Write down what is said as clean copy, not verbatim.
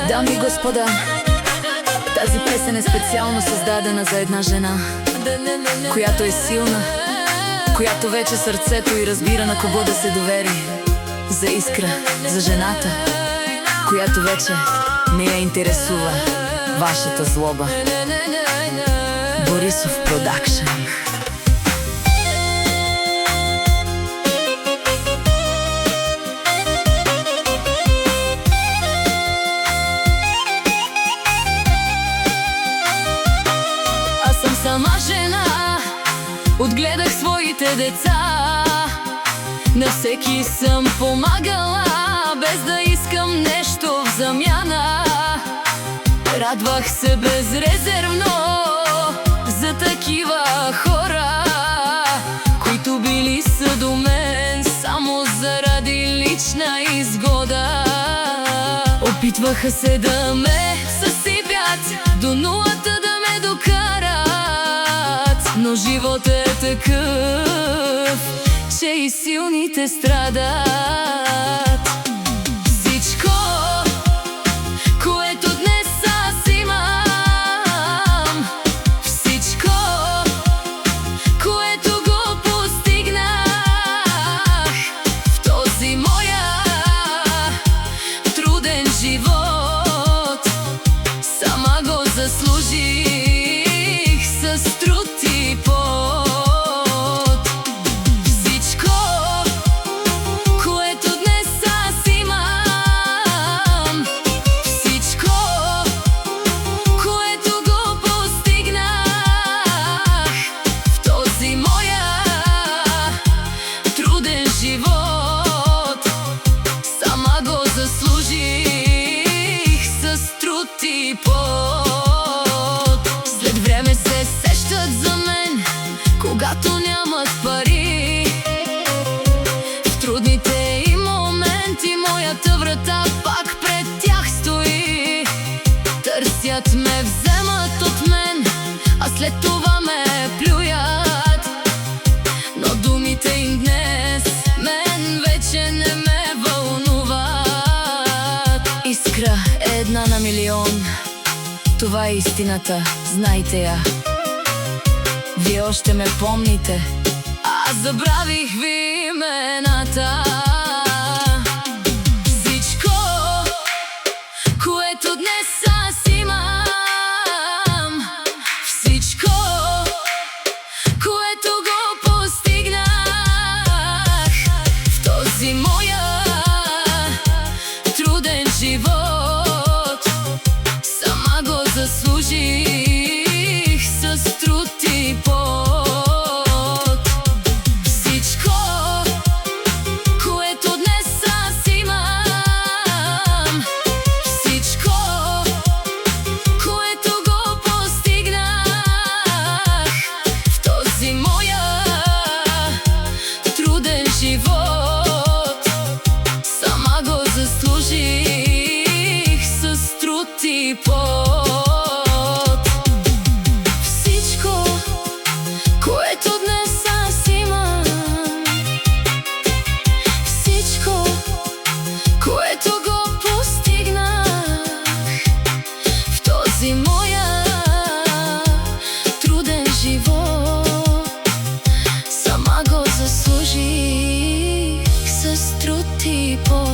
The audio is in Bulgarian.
Дами и господа, тази песен е специално създадена за една жена, която е силна, която вече сърцето й разбира на кого да се довери. За Искра, за жената, която вече не я интересува вашата злоба. Борисов Продакшън. Аз съм сама жена, отгледах своите деца. На всеки съм помагала, без да искам нещо в замяна. Радвах се безрезервно за такива хора, които били са до мен само заради лична изгода. Опитваха се да ме съсипят, до нулата да ме докарат, но живот е такъв, че и силните страдат. Всичко, което днес аз имам, всичко, което го постигнах в този моя труден живот, сама го заслужих с труд и пот. След време се сещат за мен, когато нямат пари. В трудните им моменти моята врата пак пред тях стои. Търсят ме, вземат от мен, а след това ме плюят. Но думите им днес мен вече не ме вълнуват. Искра е една на милион, това е истината, знайте я. Вие още ме помните, аз забравих ви имената. Всичко, което днес аз имам, всичко, което го постигнах в този моя труден живот, сама го заслужих с труд и пот. Всичко, което днес аз имам, всичко, което го постигнах в този моя труден живот, сама го заслужих с труд и пот. Всичко, което днес аз имам, всичко, което го постигнах в този моя труден живот, сама го заслужих с труд и пот.